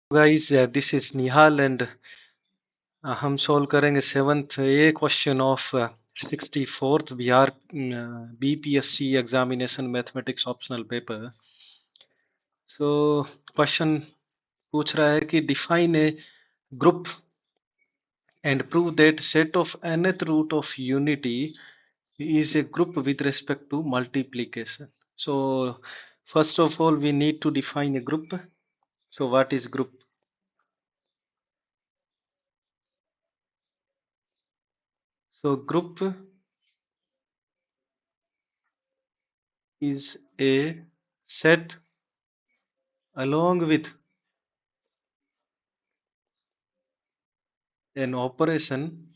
Guys, this is Nihal and हम solve करेंगे 7th A question of 64th Bihar BPSC examination mathematics optional paper. So question पूछ रहा है कि define a group and prove that set of nth root of unity is a group with respect to multiplication. So first of all we need to define a group. So what is group? So group is a set along with an operation,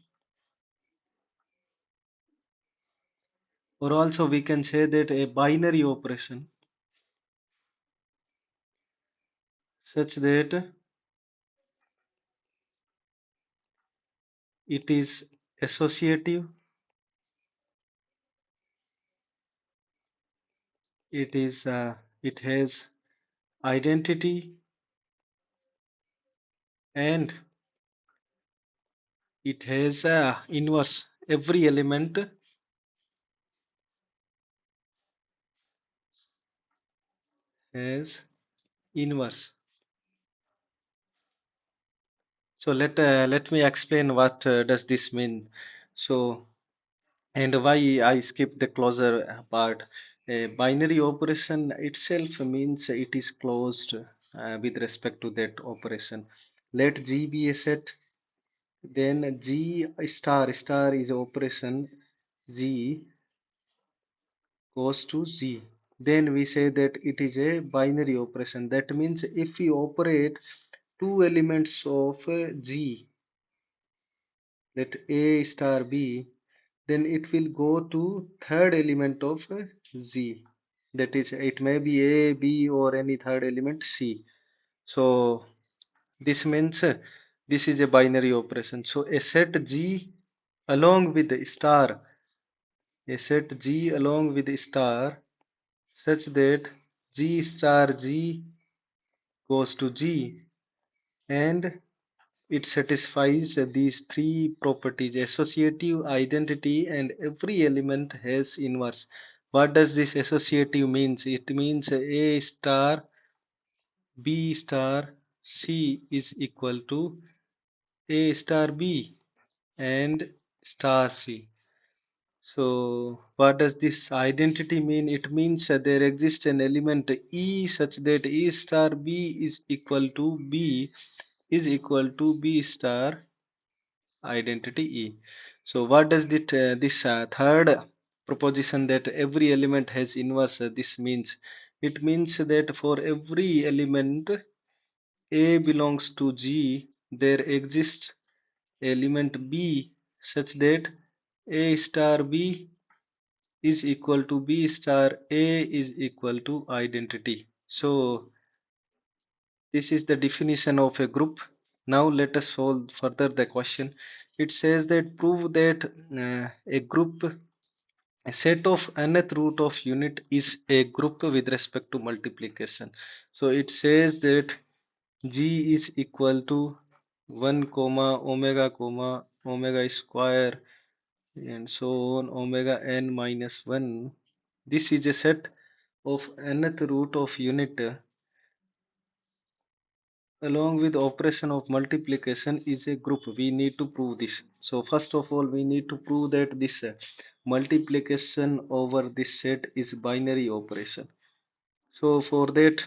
or also we can say that a binary operation, such that it is associative, it has identity, and it has inverse. Every element has inverse. So let me explain what does this mean. So and why I skipped the closure part. A binary operation itself means it is closed with respect to that operation. Let G be a set, then G star is operation G goes to Z. Then we say that it is a binary operation. That means if we operate two elements of G, let A star B, then it will go to third element of Z. That is, it may be A, B, or any third element C. So this means this is a binary operation. So a set G along with the star, a set G along with the star, such that G star G goes to G, and it satisfies these three properties: associative, identity, and every element has inverse. What does this associative means? It means A star B star C is equal to A star B and star C. So what does this identity mean? It means there exists an element E such that E star B is equal to B star identity E. So what does this third proposition that every element has inverse this means? It means that for every element A belongs to G, there exists element B such that A star B is equal to B star A is equal to identity. So this is the definition of a group. Now let us solve further the question. It says that prove that a group, a set of nth root of unit is a group with respect to multiplication. So it says that G is equal to 1 comma omega square and so on omega n minus 1. This is a set of nth root of unit along with operation of multiplication is a group. We need to prove this. So first of all we need to prove that this multiplication over this set is binary operation. So for that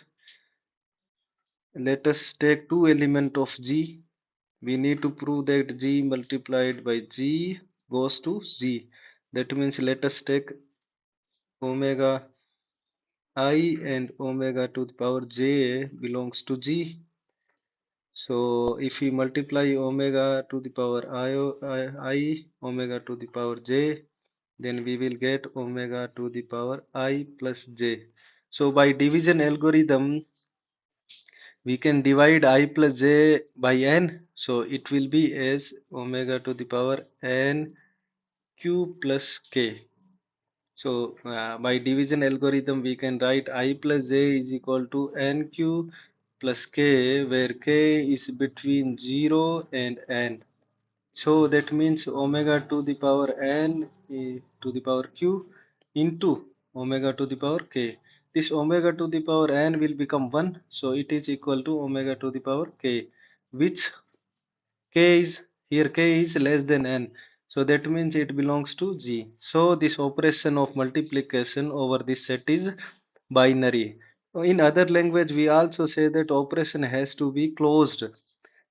let us take two element of G. We need to prove that G multiplied by G goes to Z. That means let us take omega I and omega to the power j belongs to G. So if we multiply omega to the power I omega to the power j, then we will get omega to the power I plus j. So by division algorithm, we can divide I plus j by n. So it will be as omega to the power n q plus k. So by division algorithm, we can write I plus j is equal to nq plus k, where k is between 0 and n. So that means omega to the power n to the power q into omega to the power k. This omega to the power n will become 1, so it is equal to omega to the power k, which k is here, k is less than n, so that means it belongs to G. So this operation of multiplication over this set is binary. In other language we also say that operation has to be closed,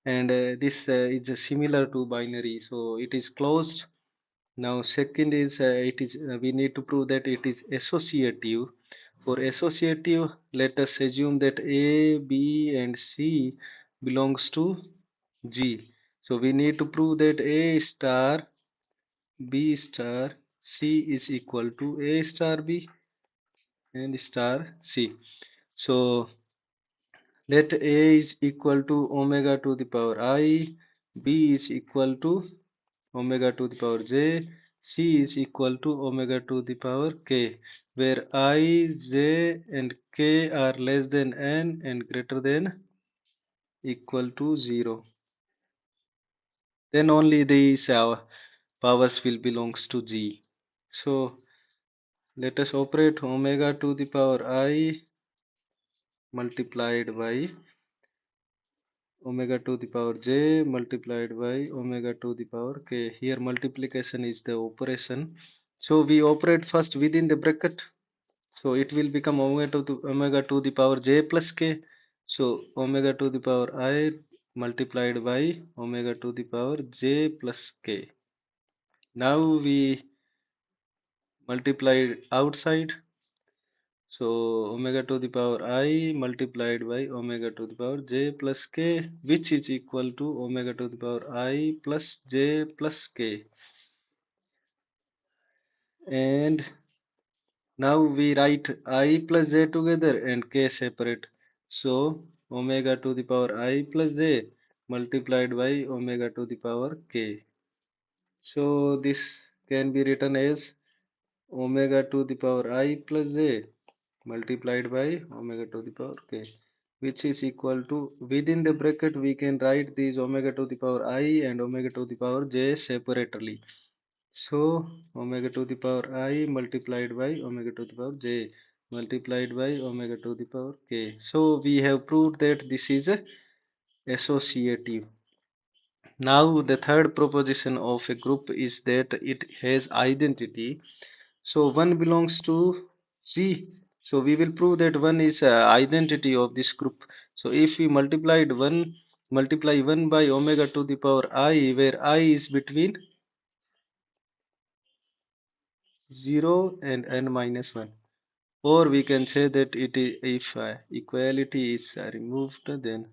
and this is similar to binary, so it is closed. Now second is it is we need to prove that it is associative. For associative, let us assume that A, B and C belongs to G. So we need to prove that A star B star C is equal to A star B and star C. So let A is equal to omega to the power I, B is equal to omega to the power j, C is equal to omega to the power k, where I, j and k are less than n and greater than equal to 0. Then only these powers will belongs to G. So let us operate omega to the power I multiplied by omega to the power j multiplied by omega to the power k. Here multiplication is the operation. So we operate first within the bracket. So it will become omega to the power j plus k. So omega to the power I multiplied by omega to the power j plus k. Now we multiply outside. So omega to the power I multiplied by omega to the power j plus k, which is equal to omega to the power I plus j plus k. And now we write I plus j together and k separate. So omega to the power I plus j multiplied by omega to the power k. So this can be written as omega to the power I plus j multiplied by omega to the power k, which is equal to, within the bracket we can write these omega to the power I and omega to the power j separately. So omega to the power I multiplied by omega to the power j multiplied by omega to the power k. So we have proved that this is associative. Now the third proposition of a group is that it has identity. So 1 belongs to Z. So we will prove that 1 is identity of this group. So if we multiply 1 by omega to the power I, where I is between 0 and n minus 1. Or we can say that it is, if equality is removed, then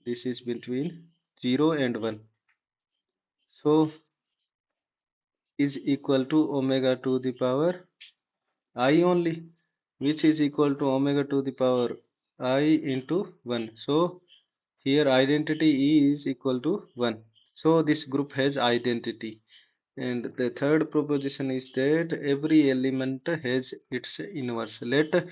this is between 0 and 1. So is equal to omega to the power I only, which is equal to omega to the power I into 1. So here identity is equal to 1. So this group has identity. And the third proposition is that every element has its inverse. Let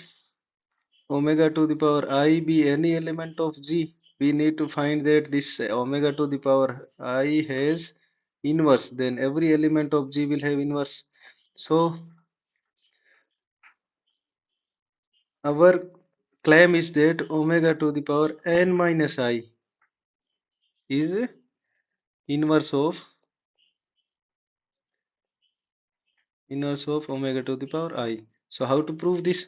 omega to the power I be any element of G. We need to find that this omega to the power I has inverse, then every element of G will have inverse. So our claim is that omega to the power n minus I is inverse of omega to the power I. So how to prove this?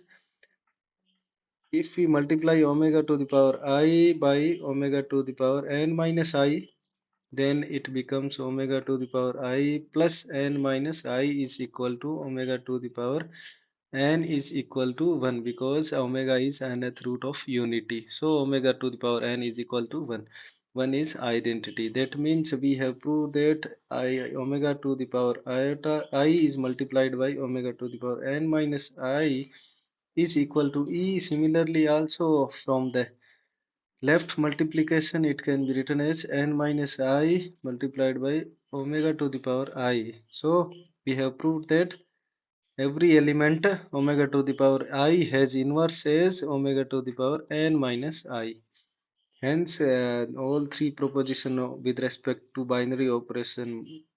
If we multiply omega to the power I by omega to the power n minus I, then it becomes omega to the power I plus n minus I is equal to omega to the power n is equal to 1, because omega is nth root of unity. So omega to the power n is equal to 1. 1 is identity. That means we have proved that omega to the power iota I is multiplied by omega to the power n minus I is equal to E. Similarly, also from the left multiplication, it can be written as n minus I multiplied by omega to the power I. So we have proved that every element omega to the power I has inverse as omega to the power n minus I. Hence, all three proposition with respect to binary operation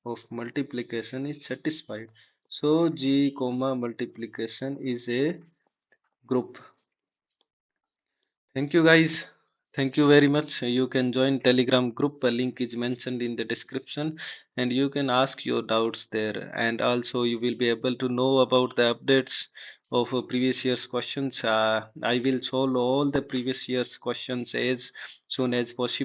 of multiplication is satisfied. So G comma multiplication is a group. Thank you guys. Thank you very much. You can join Telegram group. A link is mentioned in the description and you can ask your doubts there. And also you will be able to know about the updates of previous year's questions. I will solve all the previous year's questions as soon as possible.